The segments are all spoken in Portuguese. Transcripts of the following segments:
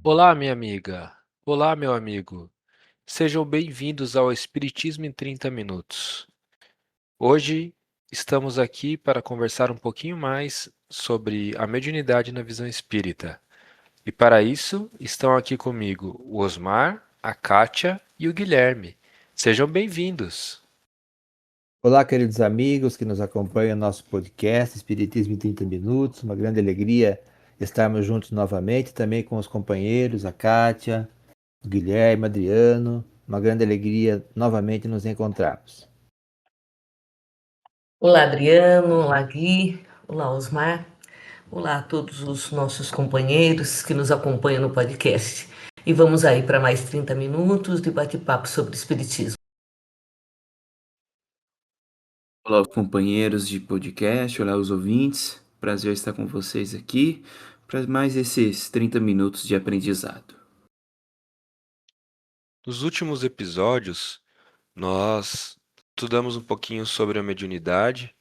Olá, minha amiga. Olá, meu amigo. Sejam bem-vindos ao Espiritismo em 30 Minutos. Hoje estamos aqui para conversar um pouquinho mais sobre a mediunidade na visão espírita. E para isso estão aqui comigo o Osmar, a Kátia e o Guilherme. Sejam bem-vindos. Olá, queridos amigos que nos acompanham no nosso podcast Espiritismo em 30 Minutos. Uma grande alegria estarmos juntos novamente, também com os companheiros, a Kátia, o Guilherme, o Adriano. Uma grande alegria novamente nos encontrarmos. Olá, Adriano, olá, Gui, olá, Osmar, olá a todos os nossos companheiros que nos acompanham no podcast. E vamos aí para mais 30 minutos de bate-papo sobre Espiritismo. Olá, companheiros de podcast, olá, os ouvintes. Prazer estar com vocês aqui para mais esses 30 minutos de aprendizado. Nos últimos episódios, nós estudamos um pouquinho sobre a mediunidade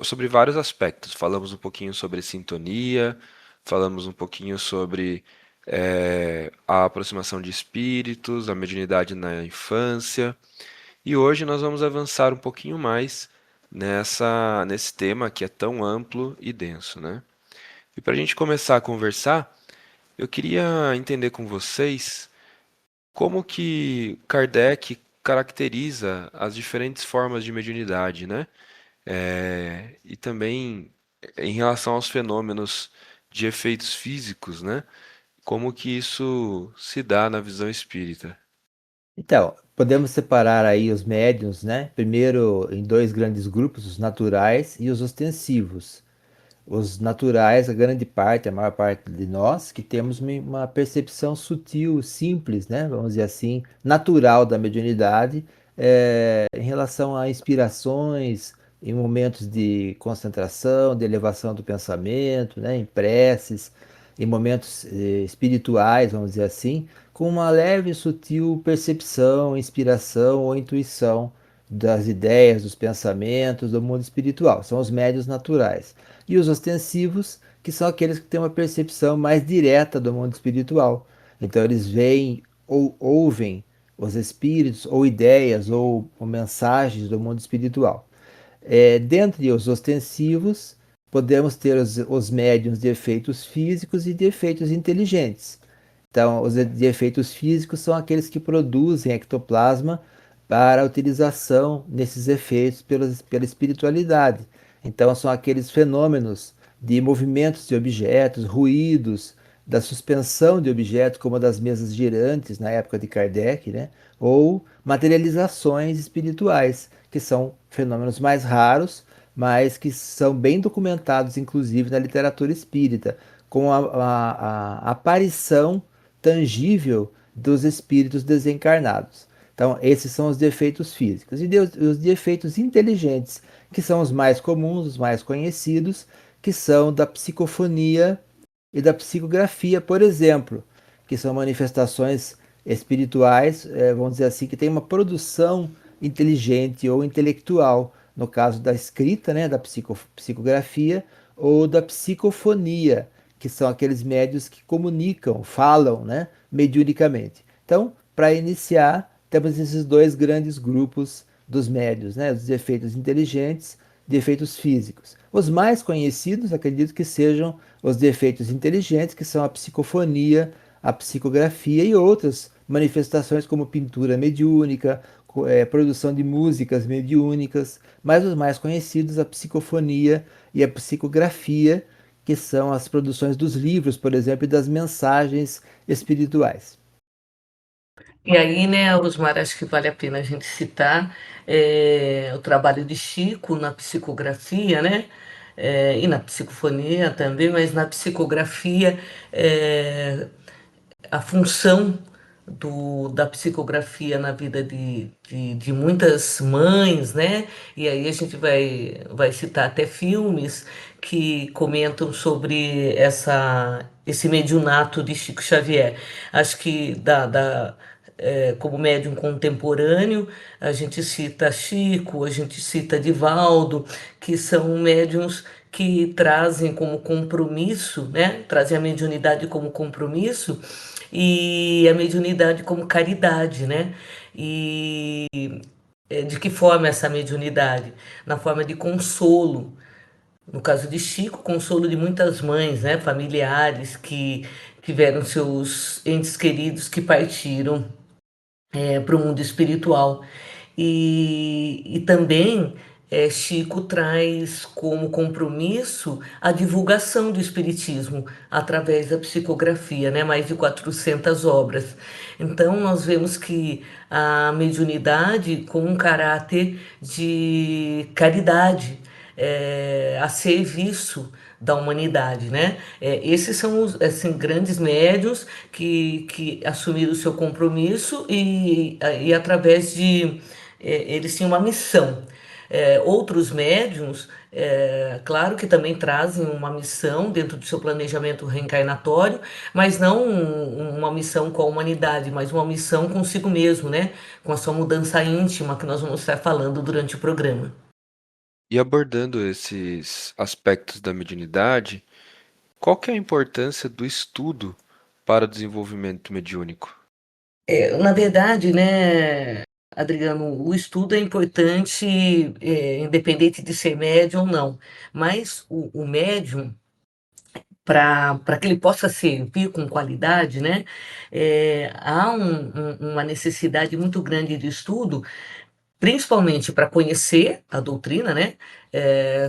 sobre vários aspectos. Falamos um pouquinho sobre sintonia, falamos um pouquinho sobre a aproximação de espíritos, a mediunidade na infância. E hoje nós vamos avançar um pouquinho mais nesse tema que é tão amplo e denso, né? E para a gente começar a conversar, eu queria entender com vocês como que Kardec caracteriza as diferentes formas de mediunidade, né? E também em relação aos fenômenos de efeitos físicos, né? Como que isso se dá na visão espírita? Então, podemos separar aí os médiuns, né? Primeiro em dois grandes grupos, os naturais e os ostensivos. Os naturais, a grande parte, a maior parte de nós, que temos uma percepção sutil, simples, né? Vamos dizer assim, natural da mediunidade, em relação a inspirações, em momentos de concentração, de elevação do pensamento, né? Em preces, em momentos espirituais, vamos dizer assim, com uma leve e sutil percepção, inspiração ou intuição das ideias, dos pensamentos, do mundo espiritual. São os médios naturais. E os ostensivos, que são aqueles que têm uma percepção mais direta do mundo espiritual. Então eles veem ou ouvem os espíritos, ou ideias, ou mensagens do mundo espiritual. Dentre os ostensivos, podemos ter os médiums de efeitos físicos e de efeitos inteligentes. Então, os de efeitos físicos são aqueles que produzem ectoplasma para a utilização nesses efeitos pela espiritualidade. Então, são aqueles fenômenos de movimentos de objetos, ruídos, da suspensão de objetos, como a das mesas girantes na época de Kardec, né? Ou materializações espirituais, que são fenômenos mais raros, mas que são bem documentados, inclusive na literatura espírita, com a aparição tangível dos espíritos desencarnados. Então, esses são os defeitos físicos. E os defeitos inteligentes, que são os mais comuns, os mais conhecidos, que são da psicofonia e da psicografia, por exemplo, que são manifestações espirituais, vamos dizer assim, que tem uma produção inteligente ou intelectual, no caso da escrita, né, da psicografia, ou da psicofonia, que são aqueles médios que comunicam, falam, né, mediunicamente. Então, para iniciar, temos esses dois grandes grupos dos médios, né, os efeitos inteligentes, defeitos físicos. Os mais conhecidos, acredito que sejam os defeitos inteligentes, que são a psicofonia, a psicografia e outras manifestações como pintura mediúnica, produção de músicas mediúnicas, mas os mais conhecidos, a psicofonia e a psicografia, que são as produções dos livros, por exemplo, e das mensagens espirituais. E aí, né, Osmar, acho que vale a pena a gente citar o trabalho de Chico na psicografia, né? E na psicofonia também, mas na psicografia, é, a função da psicografia na vida de muitas mães, né? E aí a gente vai citar até filmes que comentam sobre esse mediunato de Chico Xavier. Acho que como médium contemporâneo, a gente cita Chico, a gente cita Divaldo, que são médiums que trazem como compromisso, né? Trazem a mediunidade como compromisso e a mediunidade como caridade, né? E de que forma essa mediunidade? Na forma de consolo. No caso de Chico, consolo de muitas mães, né? Familiares que tiveram seus entes queridos que partiram para o mundo espiritual. E também Chico traz como compromisso a divulgação do Espiritismo através da psicografia, né? Mais de 400 obras. Então, nós vemos que a mediunidade com um caráter de caridade, a serviço da humanidade, né? Esses são os assim, grandes médios que assumiram o seu compromisso e através de eles tinham uma missão. Outros médiums, claro que também trazem uma missão dentro do seu planejamento reencarnatório, mas não uma missão com a humanidade, mas uma missão consigo mesmo, né? Com a sua mudança íntima que nós vamos estar falando durante o programa. E abordando esses aspectos da mediunidade, qual que é a importância do estudo para o desenvolvimento mediúnico? Na verdade, né, Adriano, o estudo é importante, independente de ser médium ou não, mas o médium, para que ele possa servir com qualidade, né, há uma necessidade muito grande de estudo, principalmente para conhecer a doutrina, né?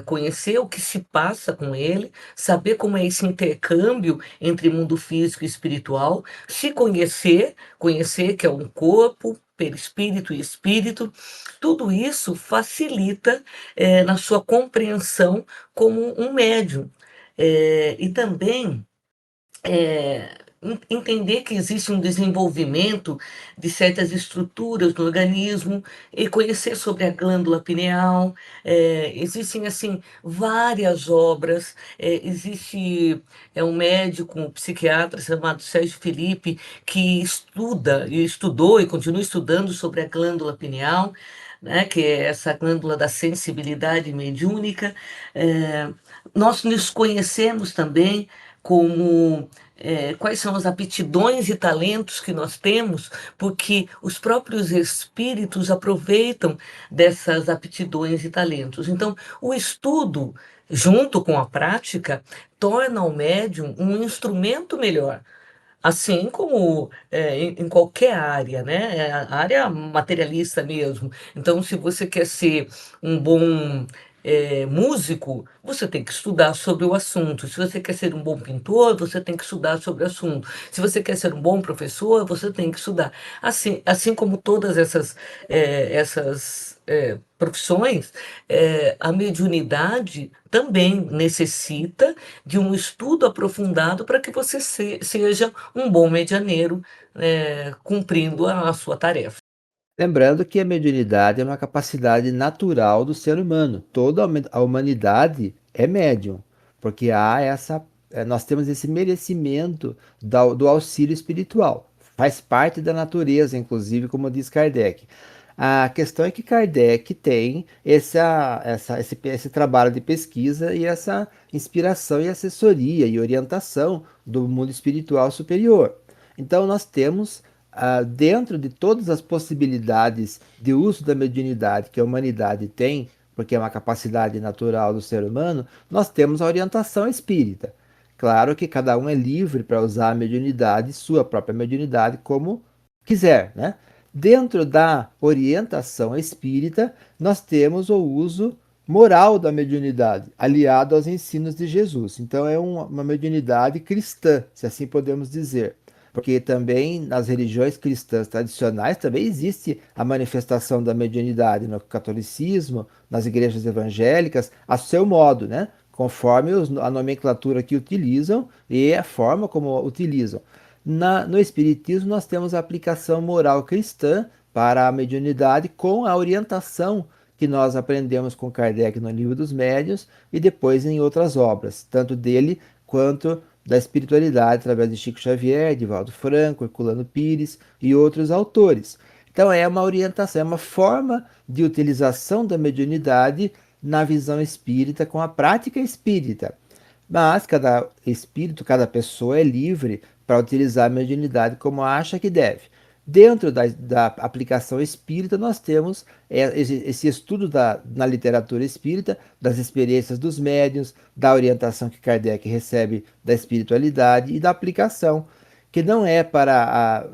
Conhecer o que se passa com ele, saber como é esse intercâmbio entre mundo físico e espiritual, se conhecer, conhecer que é um corpo, perispírito e espírito, tudo isso facilita na sua compreensão como um médium. E também entender que existe um desenvolvimento de certas estruturas no organismo e conhecer sobre a glândula pineal. Existem assim várias obras. Existe um médico, um psiquiatra chamado Sérgio Felipe que estuda e estudou e continua estudando sobre a glândula pineal, né, que é essa glândula da sensibilidade mediúnica. Nós nos conhecemos também como quais são as aptidões e talentos que nós temos, porque os próprios espíritos aproveitam dessas aptidões e talentos. Então, o estudo, junto com a prática, torna o médium um instrumento melhor. Assim como em qualquer área, né? A área materialista mesmo. Então, se você quer ser um bom músico, você tem que estudar sobre o assunto. Se você quer ser um bom pintor, você tem que estudar sobre o assunto. Se você quer ser um bom professor, você tem que estudar. Assim como todas essas profissões, a mediunidade também necessita de um estudo aprofundado para que você seja um bom medianeiro, cumprindo a sua tarefa. Lembrando que a mediunidade é uma capacidade natural do ser humano. Toda a humanidade é médium, porque nós temos esse merecimento do auxílio espiritual. Faz parte da natureza, inclusive, como diz Kardec. A questão é que Kardec tem esse trabalho de pesquisa e essa inspiração e assessoria e orientação do mundo espiritual superior. Então, nós temos dentro de todas as possibilidades de uso da mediunidade que a humanidade tem, porque é uma capacidade natural do ser humano, nós temos a orientação espírita. Claro que cada um é livre para usar a mediunidade, sua própria mediunidade, como quiser, né? Dentro da orientação espírita, nós temos o uso moral da mediunidade, aliado aos ensinos de Jesus. Então, é uma mediunidade cristã, se assim podemos dizer. Porque também nas religiões cristãs tradicionais também existe a manifestação da mediunidade no catolicismo, nas igrejas evangélicas, a seu modo, né? Conforme a nomenclatura que utilizam e a forma como utilizam. No Espiritismo, nós temos a aplicação moral cristã para a mediunidade com a orientação que nós aprendemos com Kardec no Livro dos Médiuns e depois em outras obras, tanto dele quanto da espiritualidade através de Chico Xavier, de Valdo Franco, Herculano Pires e outros autores. Então é uma orientação, é uma forma de utilização da mediunidade na visão espírita com a prática espírita. Mas cada espírito, cada pessoa é livre para utilizar a mediunidade como acha que deve. Dentro da aplicação espírita, nós temos esse estudo na literatura espírita, das experiências dos médiuns, da orientação que Kardec recebe da espiritualidade e da aplicação, que não é para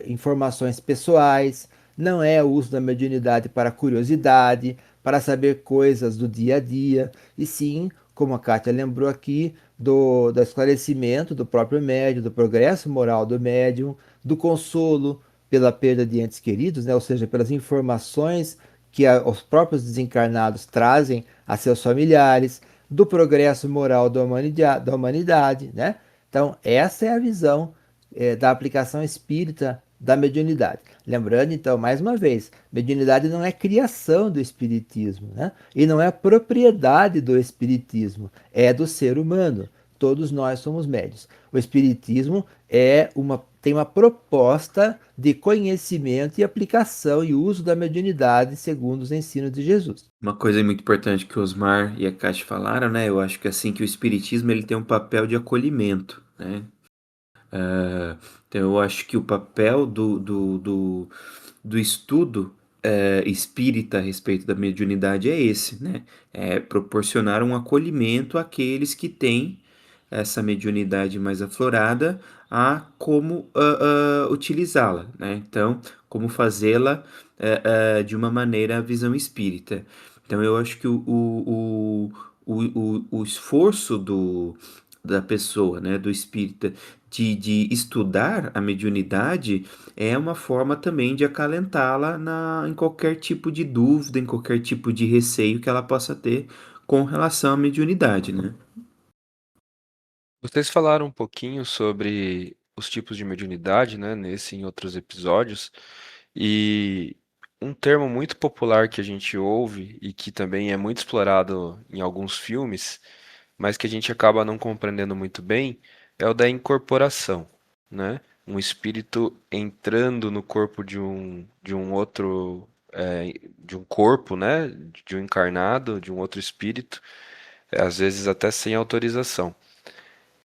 informações pessoais, não é o uso da mediunidade para curiosidade, para saber coisas do dia a dia, e sim, como a Kátia lembrou aqui, do esclarecimento do próprio médium, do progresso moral do médium, do consolo pela perda de entes queridos, né? Ou seja, pelas informações que os próprios desencarnados trazem a seus familiares, do progresso moral da humanidade, né? Então, essa é a visão da aplicação espírita da mediunidade. Lembrando, então, mais uma vez, mediunidade não é criação do espiritismo, né? E não é propriedade do espiritismo, é do ser humano. Todos nós somos médiuns. O espiritismo tem uma proposta de conhecimento e aplicação e uso da mediunidade segundo os ensinos de Jesus. Uma coisa muito importante que o Osmar e a Kátia falaram, né? Eu acho que assim que o espiritismo ele tem um papel de acolhimento, né? Então eu acho que o papel do estudo espírita a respeito da mediunidade é esse, né? É proporcionar um acolhimento àqueles que têm essa mediunidade mais aflorada a como utilizá-la, né? Então, como fazê-la de uma maneira a visão espírita. Então, eu acho que o esforço da pessoa, né, do espírita, de estudar a mediunidade é uma forma também de acalentá-la em qualquer tipo de dúvida, em qualquer tipo de receio que ela possa ter com relação à mediunidade, né? Vocês falaram um pouquinho sobre os tipos de mediunidade, né, nesse e em outros episódios, e um termo muito popular que a gente ouve e que também é muito explorado em alguns filmes, mas que a gente acaba não compreendendo muito bem, é o da incorporação, né? Um espírito entrando no corpo de um outro, de um corpo, né? De um encarnado, de um outro espírito, às vezes até sem autorização.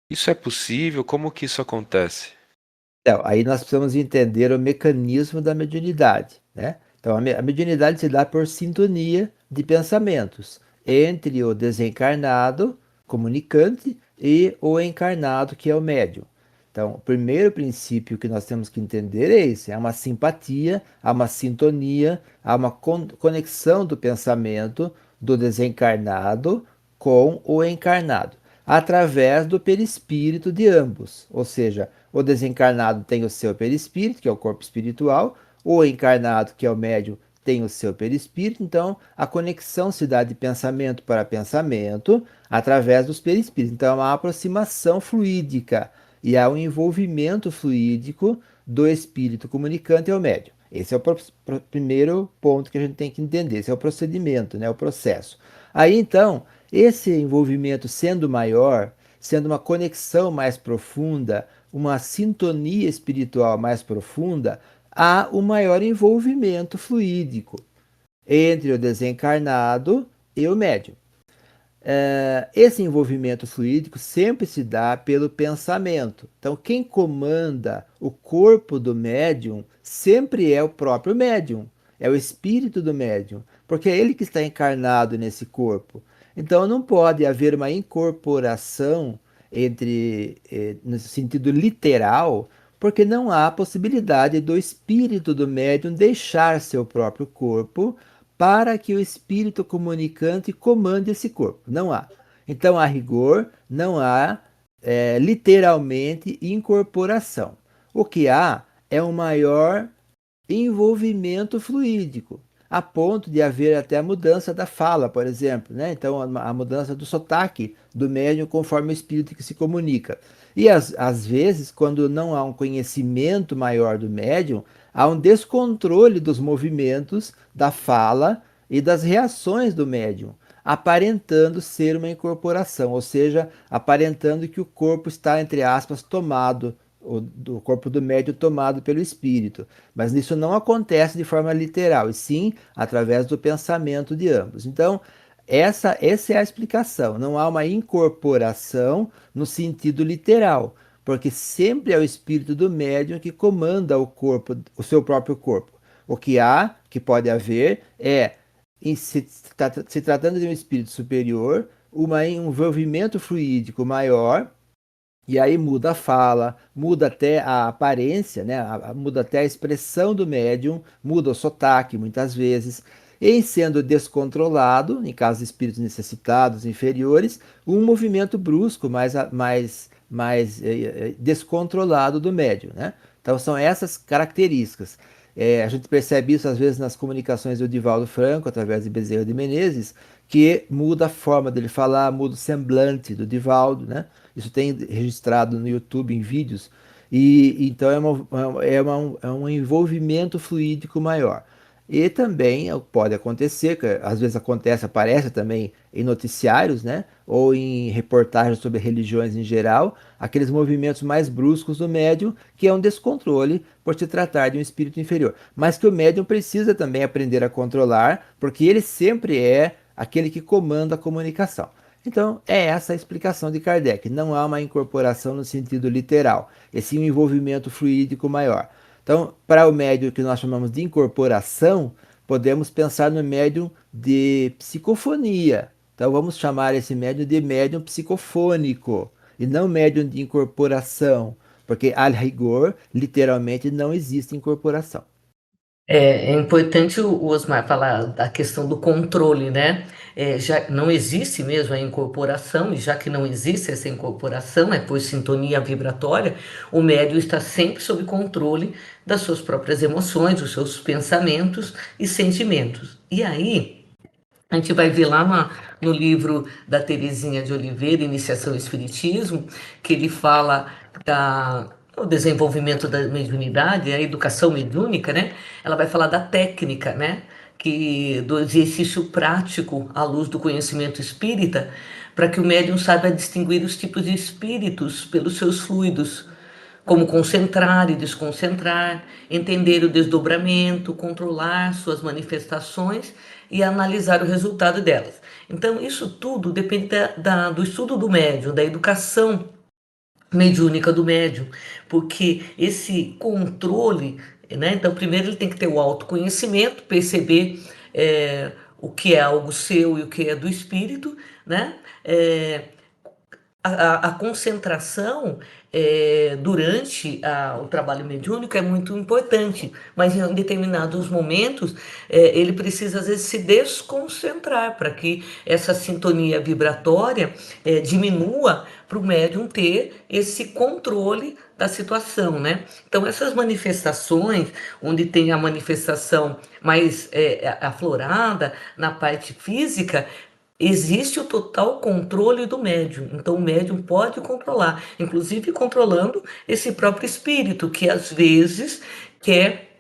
Isso é possível? Como que isso acontece? Então, aí nós precisamos entender o mecanismo da mediunidade, né? Então, a mediunidade se dá por sintonia de pensamentos entre o desencarnado, comunicante, e o encarnado, que é o médium. Então, o primeiro princípio que nós temos que entender é esse: há uma simpatia, há uma sintonia, há uma conexão do pensamento do desencarnado com o encarnado, através do perispírito de ambos. Ou seja, o desencarnado tem o seu perispírito, que é o corpo espiritual, o encarnado, que é o médium, tem o seu perispírito. Então, a conexão se dá de pensamento para pensamento através dos perispíritos. Então, é uma aproximação fluídica e há um envolvimento fluídico do espírito comunicante ao médium. Esse é o primeiro ponto que a gente tem que entender. Esse é o procedimento, né, o processo. Aí, então, esse envolvimento sendo maior, sendo uma conexão mais profunda, uma sintonia espiritual mais profunda, há um maior envolvimento fluídico entre o desencarnado e o médium. Esse envolvimento fluídico sempre se dá pelo pensamento. Então, quem comanda o corpo do médium sempre é o próprio médium, é o espírito do médium, porque é ele que está encarnado nesse corpo. Então, não pode haver uma incorporação no sentido literal, porque não há possibilidade do espírito do médium deixar seu próprio corpo para que o espírito comunicante comande esse corpo. Não há. Então, a rigor, não há literalmente incorporação. O que há é um maior envolvimento fluídico, a ponto de haver até a mudança da fala, por exemplo, né? Então, a mudança do sotaque do médium conforme o espírito que se comunica. E às vezes, quando não há um conhecimento maior do médium, há um descontrole dos movimentos, da fala e das reações do médium. aparentando ser uma incorporação, ou seja, aparentando que o corpo está, entre aspas, tomado, o corpo do médium tomado pelo espírito. Mas isso não acontece de forma literal, e sim através do pensamento de ambos. Então, essa é a explicação. Não há uma incorporação no sentido literal, porque sempre é o espírito do médium que comanda o corpo, o seu próprio corpo. O que há, que pode haver, é, se tratando de um espírito superior, um envolvimento fluídico maior, e aí muda a fala, muda até a aparência, né? Muda até a expressão do médium, muda o sotaque muitas vezes. Em sendo descontrolado, em caso de espíritos necessitados inferiores, um movimento brusco, mais descontrolado do médium, né? Então são essas características. A gente percebe isso às vezes nas comunicações do Divaldo Franco, através de Bezerra de Menezes, que muda a forma dele falar, muda o semblante do Divaldo, né? Isso tem registrado no YouTube em vídeos. E então é um envolvimento fluídico maior. E também pode acontecer, que às vezes acontece, aparece também em noticiários, né? Ou em reportagens sobre religiões em geral, aqueles movimentos mais bruscos do médium, que é um descontrole por se tratar de um espírito inferior. Mas que o médium precisa também aprender a controlar, porque ele sempre é aquele que comanda a comunicação. Então, é essa a explicação de Kardec. Não há uma incorporação no sentido literal, e sim um envolvimento fluídico maior. Então, para o médium que nós chamamos de incorporação, podemos pensar no médium de psicofonia. Então, vamos chamar esse médium de médium psicofônico, e não médium de incorporação, porque, a rigor, literalmente não existe incorporação. É importante o Osmar falar da questão do controle, né? Já não existe mesmo a incorporação, e já que não existe essa incorporação, é por sintonia vibratória, o médium está sempre sob controle das suas próprias emoções, dos seus pensamentos e sentimentos. E aí, a gente vai ver lá no livro da Terezinha de Oliveira, Iniciação ao Espiritismo, que ele fala o desenvolvimento da mediunidade, a educação mediúnica, né? Ela vai falar da técnica, né? Do exercício prático à luz do conhecimento espírita, para que o médium saiba distinguir os tipos de espíritos pelos seus fluidos, como concentrar e desconcentrar, entender o desdobramento, controlar suas manifestações e analisar o resultado delas. Então, isso tudo depende do estudo do médium, da educação mediúnica do médium, porque esse controle, né? Então, primeiro ele tem que ter o autoconhecimento, perceber o que é algo seu e o que é do espírito, né? A concentração durante o trabalho mediúnico é muito importante, mas em determinados momentos ele precisa, às vezes, se desconcentrar para que essa sintonia vibratória diminua para o médium ter esse controle da situação, né? Então, essas manifestações, onde tem a manifestação mais aflorada na parte física, existe o total controle do médium. Então, o médium pode controlar, inclusive controlando esse próprio espírito, que às vezes quer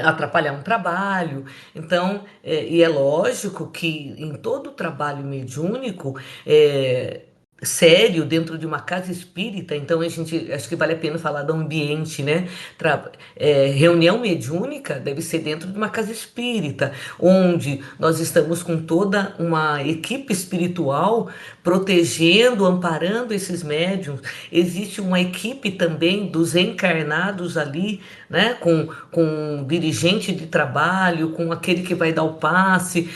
atrapalhar um trabalho. Então, e é lógico que em todo trabalho mediúnico, sério, dentro de uma casa espírita, então a gente acho que vale a pena falar do ambiente, né? Reunião mediúnica deve ser dentro de uma casa espírita, onde nós estamos com toda uma equipe espiritual protegendo, amparando esses médiuns. Existe uma equipe também dos encarnados ali, né? Com um dirigente de trabalho, com aquele que vai dar o passe,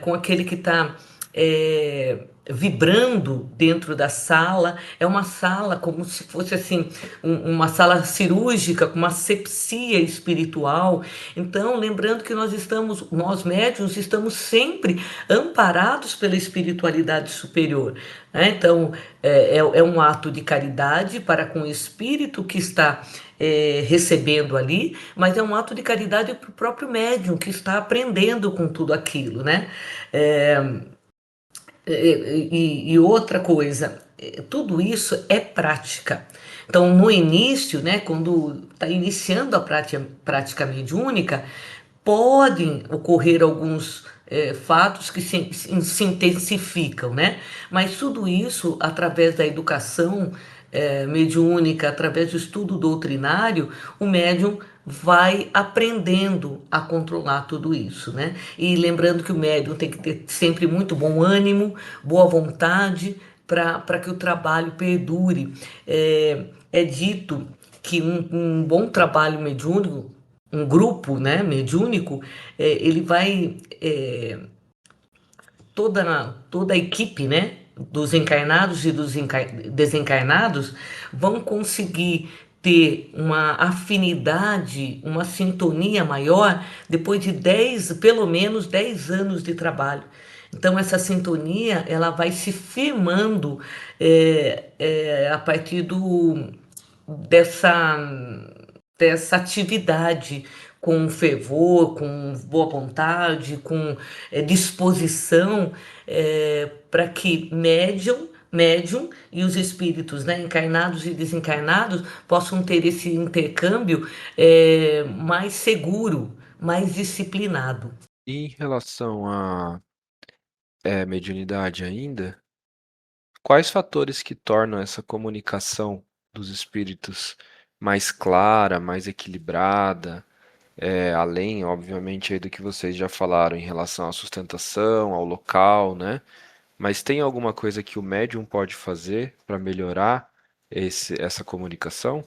com aquele que está vibrando dentro da sala. É uma sala como se fosse assim uma sala cirúrgica com uma asepsia espiritual. Então, lembrando que nós médiuns estamos sempre amparados pela espiritualidade superior, né? Então, é um ato de caridade para com o espírito que está recebendo ali, mas é um ato de caridade para o próprio médium que está aprendendo com tudo aquilo, né? E outra coisa, tudo isso é prática. Então, no início, né, quando está iniciando a prática mediúnica, podem ocorrer alguns fatos que se intensificam, né? Mas tudo isso, através da educação mediúnica, através do estudo doutrinário, o médium vai aprendendo a controlar tudo isso, né? E lembrando que o médium tem que ter sempre muito bom ânimo, boa vontade, para que o trabalho perdure. É dito que um bom trabalho mediúnico, um grupo, né, mediúnico, ele vai toda a equipe, né, dos encarnados e dos desencarnados vão conseguir ter uma afinidade, uma sintonia maior depois de 10, pelo menos 10 anos de trabalho. Então essa sintonia ela vai se firmando a partir dessa, dessa atividade com fervor, com boa vontade, com disposição, para que médium e os espíritos, né, encarnados e desencarnados, possam ter esse intercâmbio mais seguro, mais disciplinado. E em relação à mediunidade ainda, quais fatores que tornam essa comunicação dos espíritos mais clara, mais equilibrada, além, obviamente, aí do que vocês já falaram em relação à sustentação, ao local, né? Mas tem alguma coisa que o médium pode fazer para melhorar essa comunicação?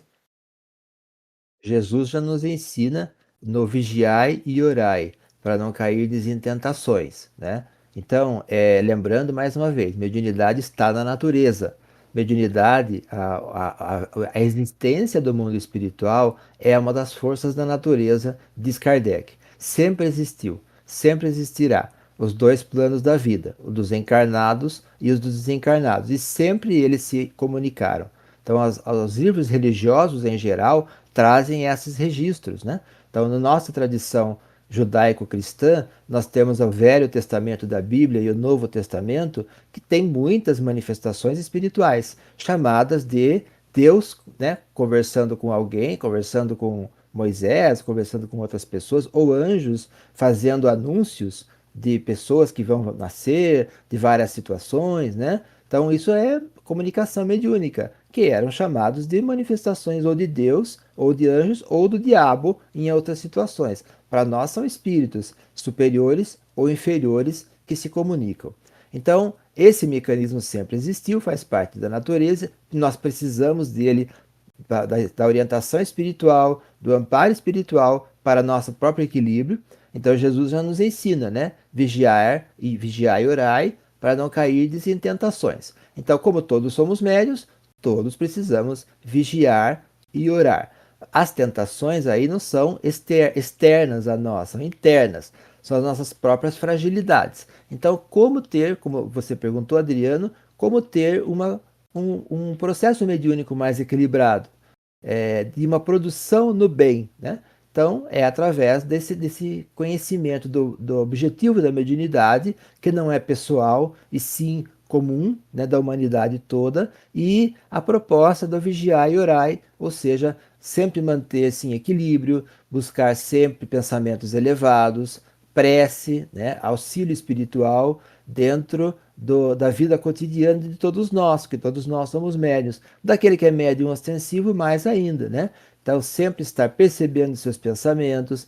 Jesus já nos ensina no vigiai e orai, para não cair em tentações, né? Então, lembrando mais uma vez, mediunidade está na natureza. Mediunidade, a existência do mundo espiritual é uma das forças da natureza, diz Kardec. Sempre existiu, sempre existirá. Os dois planos da vida, o dos encarnados e os dos desencarnados, e sempre eles se comunicaram. Então, os livros religiosos em geral trazem esses registros, né? Então, na nossa tradição judaico-cristã, nós temos o Velho Testamento da Bíblia e o Novo Testamento, que tem muitas manifestações espirituais, chamadas de Deus, né, conversando com alguém, conversando com Moisés, conversando com outras pessoas, ou anjos fazendo anúncios de pessoas que vão nascer, de várias situações, né? Então, isso é comunicação mediúnica, que eram chamados de manifestações ou de Deus, ou de anjos, ou do diabo em outras situações. Para nós são espíritos superiores ou inferiores que se comunicam. Então, esse mecanismo sempre existiu, faz parte da natureza, nós precisamos dele, da orientação espiritual, do amparo espiritual para nosso próprio equilíbrio. Então, Jesus já nos ensina, né? Vigiar e orai, para não cair em tentações. Então, como todos somos médios, todos precisamos vigiar e orar. As tentações aí não são externas a nós, são internas, são as nossas próprias fragilidades. Então, como você perguntou, Adriano, como ter um processo mediúnico mais equilibrado, de uma produção no bem, né? Então, é através desse conhecimento do objetivo da mediunidade, que não é pessoal, e sim comum, né, da humanidade toda, e a proposta do vigiar e orai, ou seja, sempre manter-se em equilíbrio, buscar sempre pensamentos elevados, prece, né, auxílio espiritual dentro da vida cotidiana de todos nós, porque todos nós somos médiuns. Daquele que é médium ostensivo, mais ainda, né? Então, sempre estar percebendo seus pensamentos,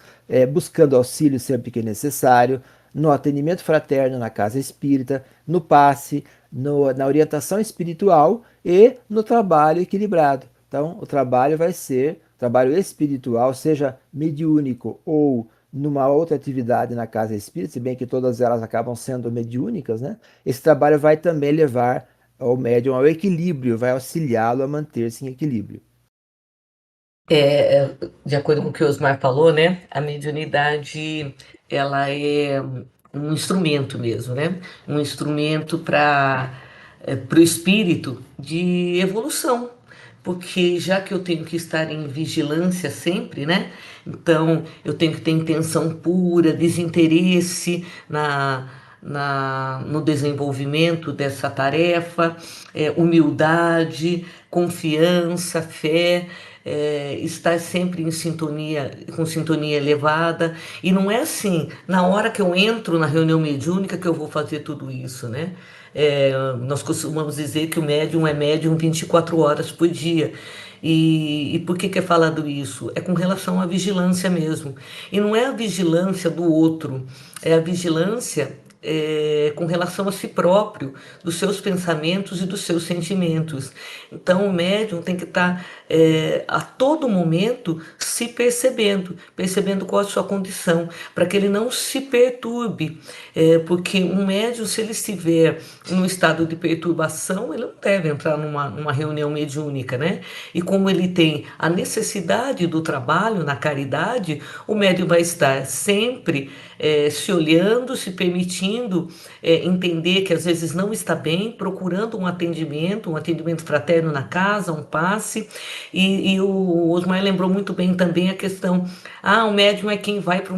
buscando auxílio sempre que necessário, no atendimento fraterno na casa espírita, no passe, na orientação espiritual e no trabalho equilibrado. Então, o trabalho vai ser trabalho espiritual, seja mediúnico ou numa outra atividade na casa espírita, se bem que todas elas acabam sendo mediúnicas, né? Esse trabalho vai também levar o médium ao equilíbrio, vai auxiliá-lo a manter-se em equilíbrio. De acordo com o que o Osmar falou, né, a mediunidade ela é um instrumento mesmo, né? Um instrumento para o espírito de evolução, porque já que eu tenho que estar em vigilância sempre, né? Então eu tenho que ter intenção pura, desinteresse no desenvolvimento dessa tarefa, humildade, confiança, fé, estar sempre em sintonia, com sintonia elevada. E não é assim, na hora que eu entro na reunião mediúnica que eu vou fazer tudo isso, né? Nós costumamos dizer que o médium é médium 24 horas por dia. E por que é falado isso? É com relação à vigilância mesmo. E não é a vigilância do outro, é a vigilância com relação a si próprio, dos seus pensamentos e dos seus sentimentos. Então, o médium tem que estar a todo momento se percebendo, percebendo qual a sua condição, para que ele não se perturbe, porque um médium, se ele estiver no estado de perturbação, ele não deve entrar numa reunião mediúnica, né? E como ele tem a necessidade do trabalho na caridade, o médium vai estar sempre se olhando, se permitindo entender que às vezes não está bem, procurando um atendimento fraterno na casa, um passe. E o Osmar lembrou muito bem também a questão: o médium é quem vai para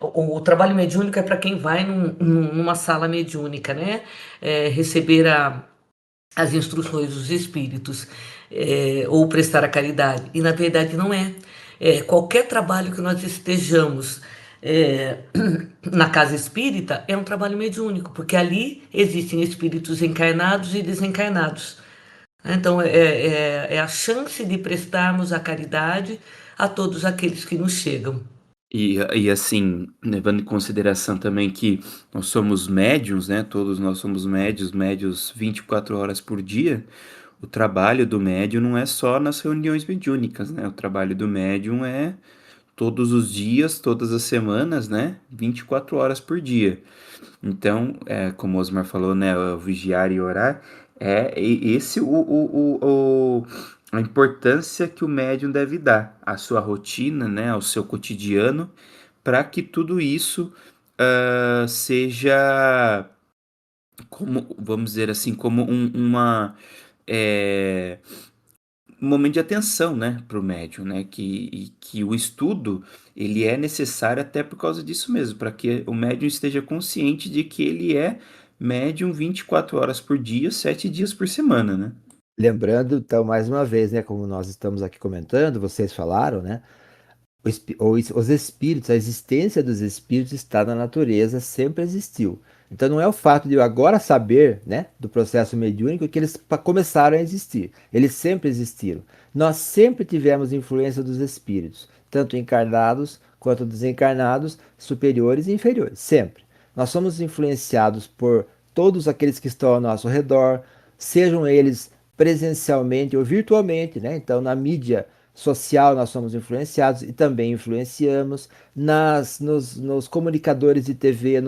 o trabalho mediúnico é para quem vai numa sala mediúnica, né? Receber as instruções dos espíritos, ou prestar a caridade. E na verdade não é. Qualquer trabalho que nós estejamos é, na casa espírita é um trabalho mediúnico, porque ali existem espíritos encarnados e desencarnados. Então, é a chance de prestarmos a caridade a todos aqueles que nos chegam. E assim, levando em consideração também que nós somos médiuns, né? Todos nós somos médios 24 horas por dia. O trabalho do médium não é só nas reuniões mediúnicas, né? O trabalho do médium é todos os dias, todas as semanas, né? 24 horas por dia. Então, como o Osmar falou, né? O vigiar e orar esse a importância que o médium deve dar à sua rotina, né? Ao seu cotidiano, para que tudo isso seja, como, vamos dizer assim, como é, um momento de atenção, né, para o médium, né, que o estudo ele é necessário até por causa disso mesmo, para que o médium esteja consciente de que ele é médium 24 horas por dia, 7 dias por semana, né? Lembrando, então, mais uma vez, né, como nós estamos aqui comentando, vocês falaram, né, os espíritos, a existência dos espíritos está na natureza, sempre existiu. Então não é o fato de eu agora saber, né, do processo mediúnico que eles começaram a existir. Eles sempre existiram. Nós sempre tivemos influência dos espíritos, tanto encarnados quanto desencarnados, superiores e inferiores, sempre. Nós somos influenciados por todos aqueles que estão ao nosso redor, sejam eles presencialmente ou virtualmente, né? Então na mídia social nós somos influenciados e também influenciamos nos comunicadores de TV,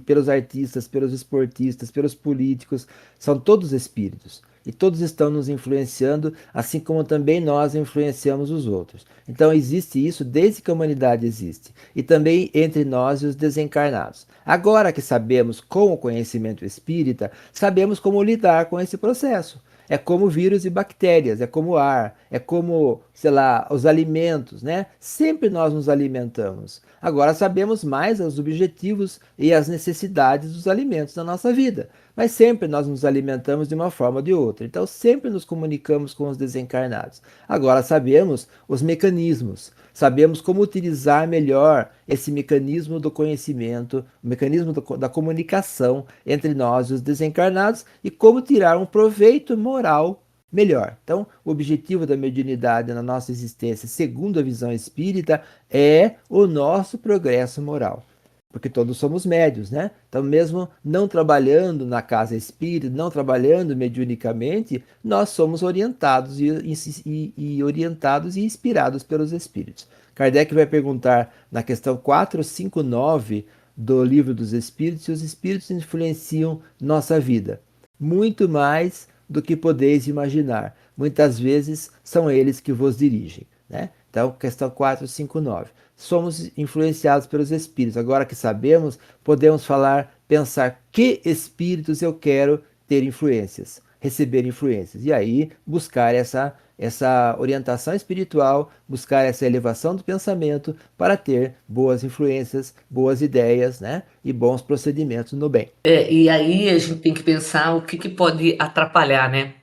pelos artistas, pelos esportistas, pelos políticos, são todos espíritos. E todos estão nos influenciando, assim como também nós influenciamos os outros. Então existe isso desde que a humanidade existe. E também entre nós e os desencarnados. Agora que sabemos com o conhecimento espírita, sabemos como lidar com esse processo. É como vírus e bactérias, é como ar, é como, sei lá, os alimentos, né? Sempre nós nos alimentamos. Agora sabemos mais os objetivos e as necessidades dos alimentos na nossa vida, mas sempre nós nos alimentamos de uma forma ou de outra. Então sempre nos comunicamos com os desencarnados. Agora sabemos os mecanismos, sabemos como utilizar melhor esse mecanismo do conhecimento, o mecanismo da comunicação entre nós e os desencarnados e como tirar um proveito moral melhor. Então, o objetivo da mediunidade na nossa existência, segundo a visão espírita, é o nosso progresso moral. Porque todos somos médios, né? Então, mesmo não trabalhando na casa espírita, não trabalhando mediunicamente, nós somos orientados e orientados e inspirados pelos espíritos. Kardec vai perguntar na questão 459 do Livro dos Espíritos se os espíritos influenciam nossa vida. Muito mais do que podeis imaginar. Muitas vezes são eles que vos dirigem, né? Então, questão 459. Somos influenciados pelos espíritos. Agora que sabemos, podemos falar, pensar que espíritos eu quero ter influências, receber influências. E aí, buscar essa orientação espiritual, buscar essa elevação do pensamento para ter boas influências, boas ideias, né? E bons procedimentos no bem. E aí a gente tem que pensar o que pode atrapalhar, né?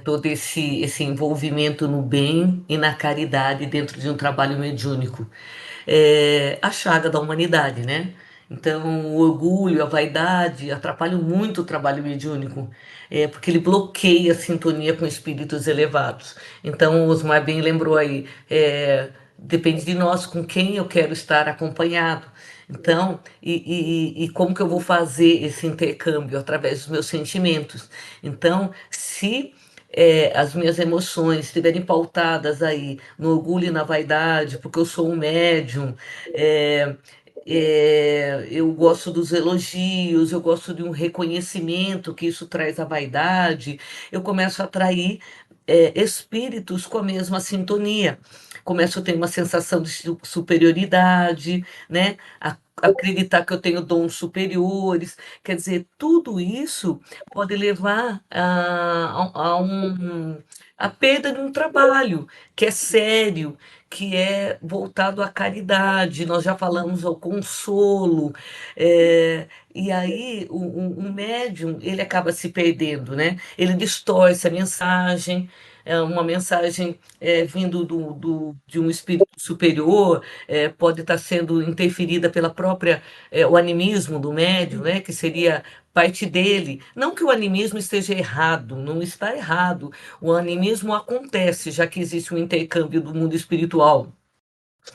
todo esse envolvimento no bem e na caridade dentro de um trabalho mediúnico. A chaga da humanidade, né? Então, o orgulho, a vaidade atrapalham muito o trabalho mediúnico, porque ele bloqueia a sintonia com espíritos elevados. Então, o Osmar bem lembrou aí, depende de nós com quem eu quero estar acompanhado. Então, e como que eu vou fazer esse intercâmbio? Através dos meus sentimentos. Então, se as minhas emoções estiverem pautadas aí no orgulho e na vaidade, porque eu sou um médium, é, eu gosto dos elogios, eu gosto de um reconhecimento, que isso traz a vaidade, eu começo a atrair espíritos com a mesma sintonia. Começo a ter uma sensação de superioridade, né? Acreditar que eu tenho dons superiores. Quer dizer, tudo isso pode levar a perda de um trabalho que é sério, que é voltado à caridade. Nós já falamos ao consolo. E aí o médium ele acaba se perdendo, né? Ele distorce a mensagem. É uma mensagem vindo de um espírito superior, pode estar sendo interferida pela própria, o animismo do médium, né, que seria parte dele. Não que o animismo esteja errado, não está errado. O animismo acontece, já que existe um intercâmbio do mundo espiritual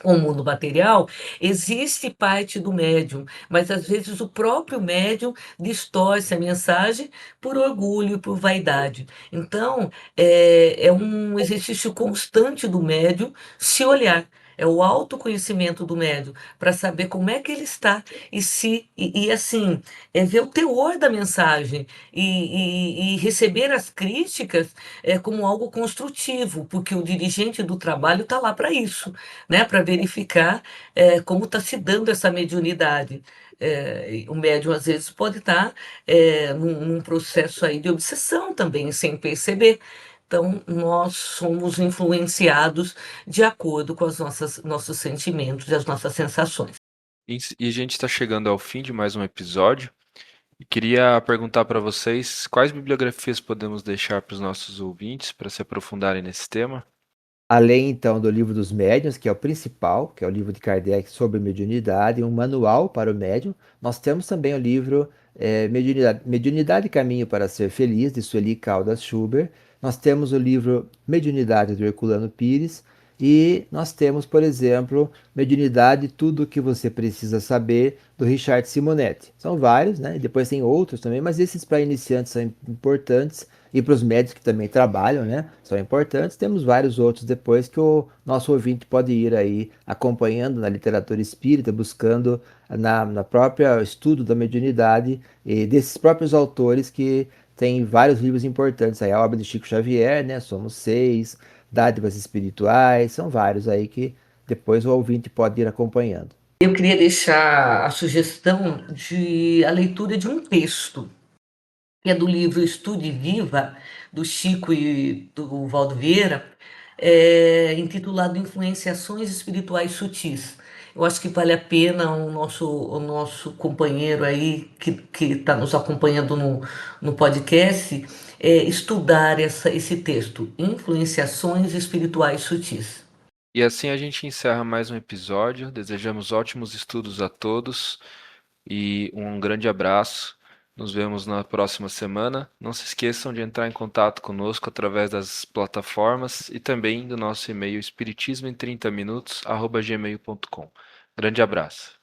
com o mundo material, existe parte do médium, mas às vezes o próprio médium distorce a mensagem por orgulho e por vaidade. Então, é um exercício constante do médium se olhar. É o autoconhecimento do médium para saber como é que ele está e assim ver o teor da mensagem e receber as críticas como algo construtivo, porque o dirigente do trabalho está lá para isso, né, para verificar como está se dando essa mediunidade. O médium, às vezes, pode estar num processo aí de obsessão também, sem perceber. Então, nós somos influenciados de acordo com as nossos sentimentos e as nossas sensações. E a gente está chegando ao fim de mais um episódio. E queria perguntar para vocês quais bibliografias podemos deixar para os nossos ouvintes para se aprofundarem nesse tema? Além, então, do livro dos médiuns, que é o principal, que é o livro de Kardec sobre mediunidade, um manual para o médium, nós temos também o livro Mediunidade e Caminho para Ser Feliz, de Sueli Caldas Schubert. Nós temos o livro Mediunidade, do Herculano Pires. E nós temos, por exemplo, Mediunidade, Tudo o que Você Precisa Saber, do Richard Simonetti. São vários, né? E depois tem outros também, mas esses para iniciantes são importantes e para os médicos que também trabalham, né? São importantes. Temos vários outros depois que o nosso ouvinte pode ir aí acompanhando na literatura espírita, buscando na própria estudo da mediunidade e desses próprios autores que tem vários livros importantes aí, a obra de Chico Xavier, né? Somos Seis, Dádivas Espirituais, são vários aí que depois o ouvinte pode ir acompanhando. Eu queria deixar a sugestão de a leitura de um texto, que é do livro Estude Viva, do Chico e do Valdo Vieira, intitulado Influenciações Espirituais Sutis. Eu acho que vale a pena o nosso companheiro aí, que está nos acompanhando no podcast, estudar esse texto, Influenciações Espirituais Sutis. E assim a gente encerra mais um episódio. Desejamos ótimos estudos a todos e um grande abraço. Nos vemos na próxima semana. Não se esqueçam de entrar em contato conosco através das plataformas e também do nosso e-mail espiritismoem30minutos@gmail.com. Grande abraço.